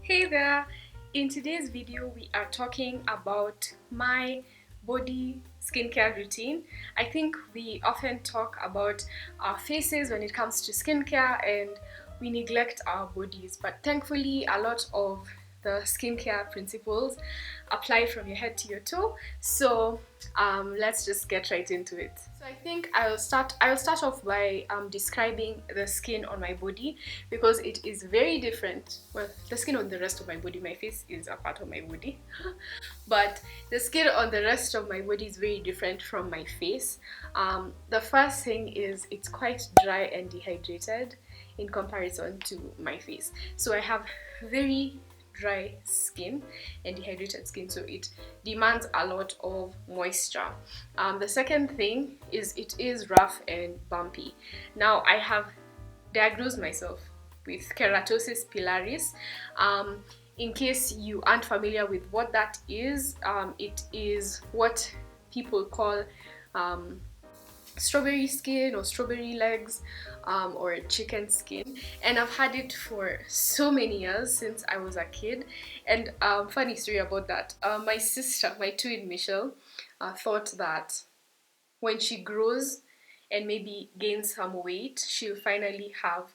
Hey there! In today's video, we are talking about my body skincare routine. I think we often talk about our faces when it comes to skincare and we neglect our bodies, but thankfully, a lot of the skincare principles apply from your head to your toe. So let's just get right into it. So I think I'll start off by describing the skin on my body because it is very different. Well, the skin on the rest of my body, my face is a part of my body, but the skin on the rest of my body is very different from my face. The first thing is it's quite dry and dehydrated in comparison to my face. So I have very dry skin and dehydrated skin, so it demands a lot of moisture. The second thing is it is rough and bumpy. Now I have diagnosed myself with Keratosis Pillaris. In case you aren't familiar with what that is, it is what people call strawberry skin or strawberry legs, or chicken skin, and I've had it for so many years since I was a kid. And funny story about that, my sister, my twin Michelle, thought that when she grows and maybe gains some weight, she'll finally have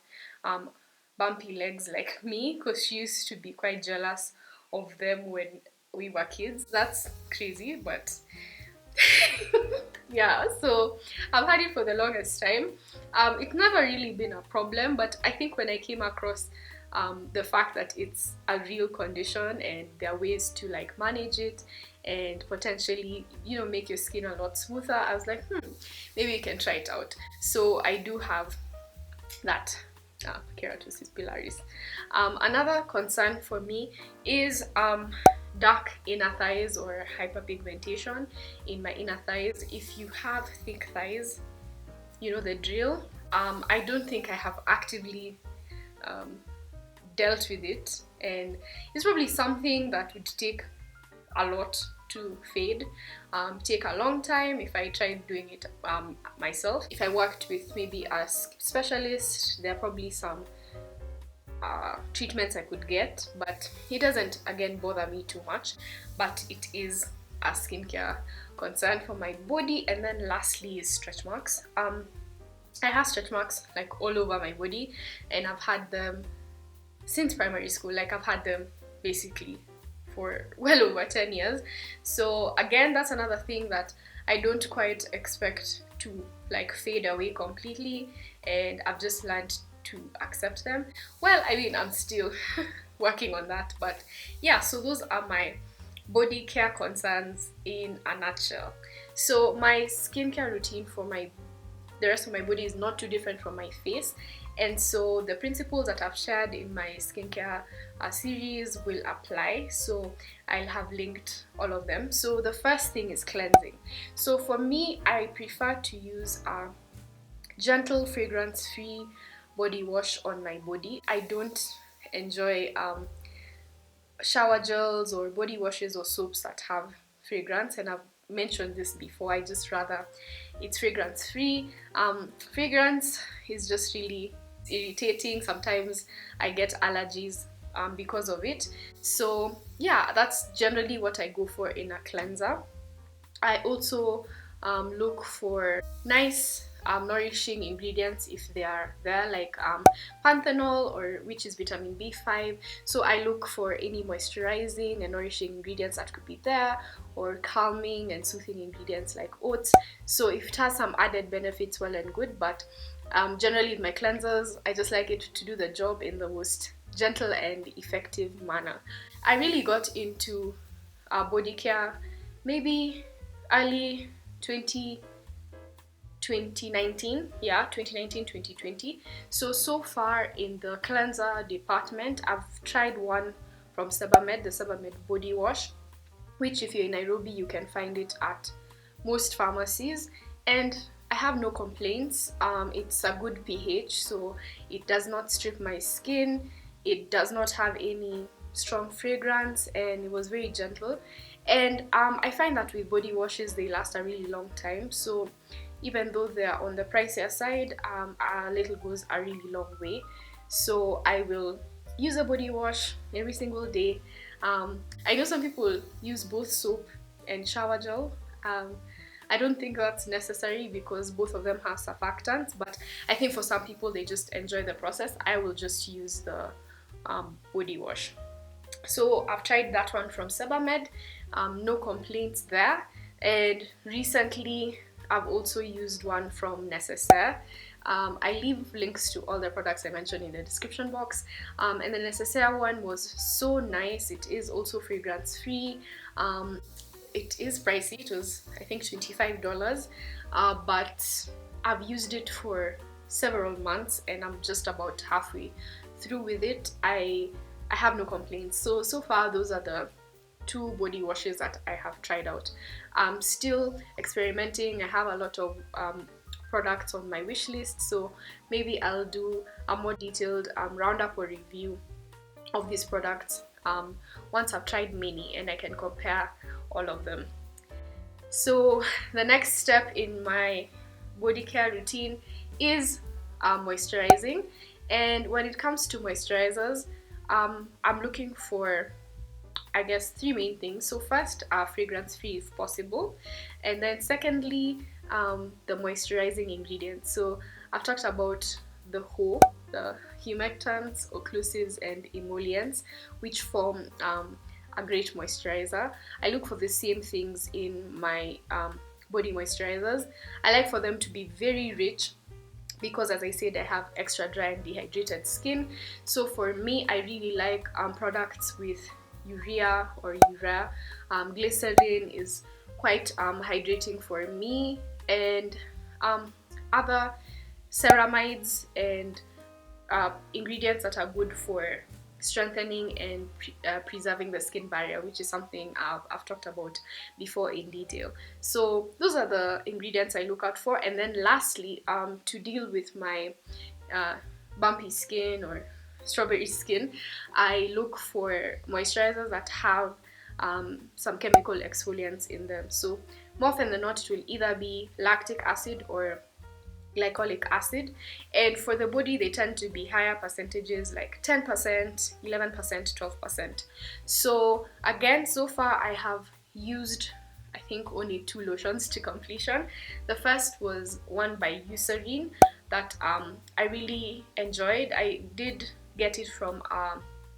bumpy legs like me, because she used to be quite jealous of them when we were kids. That's crazy, but yeah, so I've had it for the longest time. It's never really been a problem, but I think when I came across the fact that it's a real condition and there are ways to like manage it and potentially, you know, make your skin a lot smoother, I was like, maybe you can try it out. So I do have that Keratosis Pillaris. Another concern for me is dark inner thighs or hyperpigmentation in my inner thighs. If you have thick thighs, you know the drill. I don't think I have actively dealt with it, and it's probably something that would take a lot to fade, take a long time if I tried doing it myself. If I worked with maybe a specialist, there are probably some treatments I could get, but it doesn't again bother me too much. But it is a skincare concern for my body. And then lastly is stretch marks. I have stretch marks like all over my body, and I've had them since primary school. Like I've had them basically for well over 10 years. So again, that's another thing that I don't quite expect to like fade away completely, and I've just learned to accept them. Well, I mean, I'm still working on that, but yeah, so those are my body care concerns in a nutshell. So my skincare routine for the rest of my body is not too different from my face, and so the principles that I've shared in my skincare series will apply. So I'll have linked all of them. So the first thing is cleansing. So for me, I prefer to use a gentle fragrance-free body wash on my body. I don't enjoy shower gels or body washes or soaps that have fragrance, and I've mentioned this before. I just rather it's fragrance free. Fragrance is just really irritating. Sometimes I get allergies because of it. So yeah, that's generally what I go for in a cleanser. I also look for nice nourishing ingredients if they are there, like panthenol, or which is vitamin B5. So I look for any moisturizing and nourishing ingredients that could be there, or calming and soothing ingredients like oats. So if it has some added benefits, well and good, but generally with my cleansers, I just like it to do the job in the most gentle and effective manner. I really got into body care maybe early 2019, yeah, 2019, 2020. So far in the cleanser department, I've tried one from Sebamed, the Sebamed body wash, which if you're in Nairobi, you can find it at most pharmacies, and I have no complaints. It's a good pH, so it does not strip my skin, it does not have any strong fragrance, and it was very gentle. And I find that with body washes, they last a really long time. So even though they are on the pricier side, a little goes a really long way. So I will use a body wash every single day. I know some people use both soap and shower gel. I don't think that's necessary because both of them have surfactants, but I think for some people they just enjoy the process. I will just use the body wash. So I've tried that one from Sebamed, no complaints there. And recently I've also used one from Necessaire. I leave links to all the products I mentioned in the description box. And the Necessaire one was so nice. It is also fragrance free. It is pricey. It was, I think, $25, but I've used it for several months and I'm just about halfway through with it. I have no complaints. So far those are the 2 body washes that I have tried out. I'm still experimenting. I have a lot of products on my wish list, so maybe I'll do a more detailed roundup or review of these products once I've tried many and I can compare all of them. So the next step in my body care routine is moisturizing. And when it comes to moisturizers, I'm looking for, I guess, 3 main things. So first, fragrance free if possible, and then secondly, the moisturizing ingredients. So I've talked about the humectants, occlusives and emollients, which form a great moisturizer. I look for the same things in my body moisturizers. I like for them to be very rich because, as I said, I have extra dry and dehydrated skin. So for me, I really like products with urea or urea. Glycerin is quite hydrating for me, and other ceramides and ingredients that are good for strengthening and preserving the skin barrier, which is something I've talked about before in detail. So those are the ingredients I look out for. And then lastly, to deal with my bumpy skin or strawberry skin, I look for moisturizers that have some chemical exfoliants in them. So more often than not, it will either be lactic acid or glycolic acid, and for the body they tend to be higher percentages, like 10%, 11%, 12%. So again, so far I have used, I think, only 2 lotions to completion. The first was one by Eucerin that I really enjoyed. I did get it from a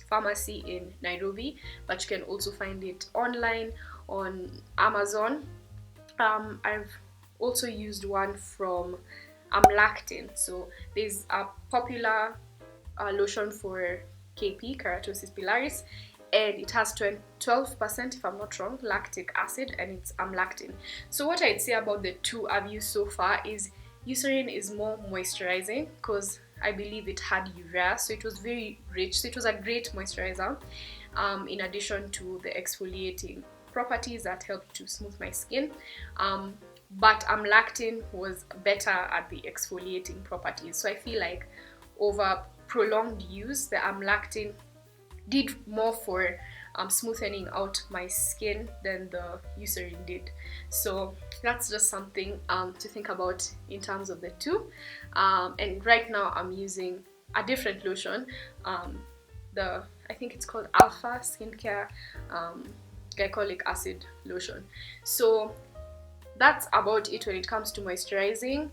pharmacy in Nairobi, but you can also find it online on Amazon. I've also used one from Lactin. So there's a popular lotion for KP, Keratosis Pillaris, and it has 12%, if I'm not wrong, lactic acid, and it's amlactin. So what I'd say about the 2 I've used so far is Eucerin is more moisturizing because I believe it had urea, so it was very rich. So it was a great moisturizer, in addition to the exfoliating properties that helped to smooth my skin. But amlactin was better at the exfoliating properties. So I feel like over prolonged use, the amlactin did more for smoothing out my skin than the Eucerin did. So that's just something to think about in terms of the 2. And right now I'm using a different lotion. I think it's called Alpha Skincare glycolic acid lotion. So that's about it when it comes to moisturizing.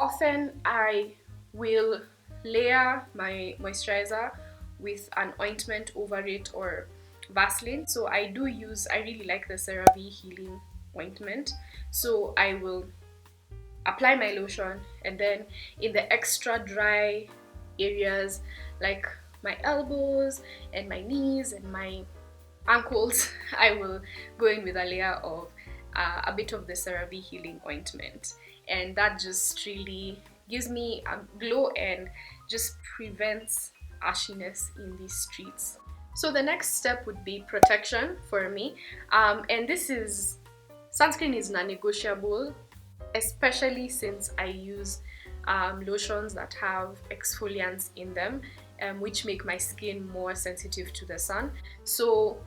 Often I will layer my moisturizer with an ointment over it or Vaseline. So I really like the CeraVe Healing Ointment. So I will apply my lotion, and then in the extra dry areas like my elbows and my knees and my ankles, I will go in with a layer of a bit of the CeraVe Healing Ointment, and that just really gives me a glow and just prevents ashiness in these streets. So the next step would be protection for me, and sunscreen is non-negotiable, especially since I use lotions that have exfoliants in them, which make my skin more sensitive to the sun. So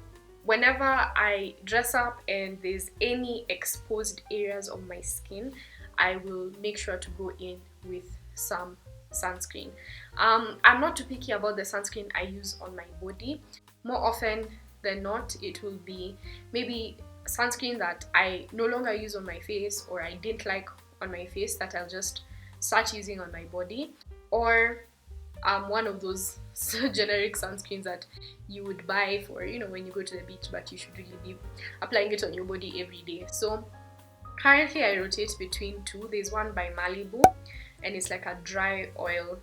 whenever I dress up and there's any exposed areas of my skin, I will make sure to go in with some sunscreen. I'm not too picky about the sunscreen I use on my body. More often than not, it will be maybe sunscreen that I no longer use on my face, or I didn't like on my face, that I'll just start using on my body, or one of those generic sunscreens that you would buy for, you know, when you go to the beach, but you should really be applying it on your body every day. So currently I rotate between two. There's one by Malibu, and it's like a dry oil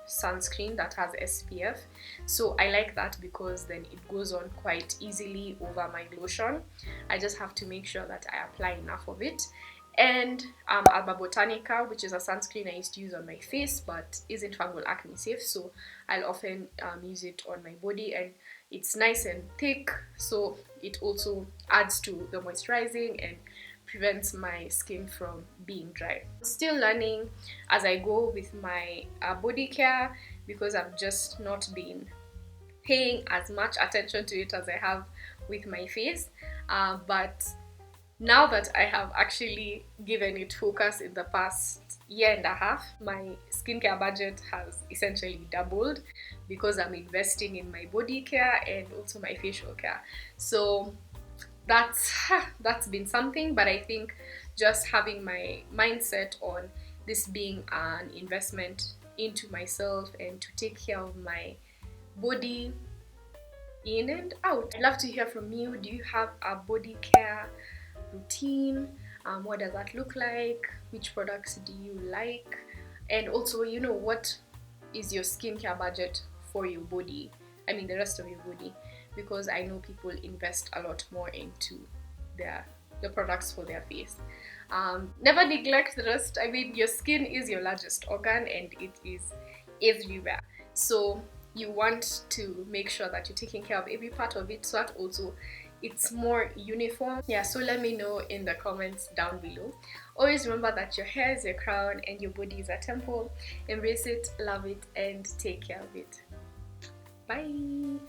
sunscreen that has SPF. So I like that because then it goes on quite easily over my lotion. I just have to make sure that I apply enough of it. And Alba Botanica, which is a sunscreen I used to use on my face but isn't fungal acne safe, so I'll often use it on my body, and it's nice and thick, so it also adds to the moisturizing and prevents my skin from being dry. Still learning as I go with my Bodycare, because I've just not been paying as much attention to it as I have with my face, but now that I have actually given it focus in the past year and a half, my skincare budget has essentially doubled because I'm investing in my body care and also my facial care. So that's been something, but I think just having my mindset on this being an investment into myself and to take care of my body in and out. I'd love to hear from you. Do you have a body care routine? What does that look like? Which products do you like? And also, you know, what is your skincare budget for your body? I mean, the rest of your body, because I know people invest a lot more into the products for their face. Never neglect the rest. I mean, your skin is your largest organ and it is everywhere. So you want to make sure that you're taking care of every part of it, so that also it's more uniform. Yeah, so let me know in the comments down below. Always remember that your hair is your crown and your body is a temple. Embrace it, love it, and take care of it. Bye.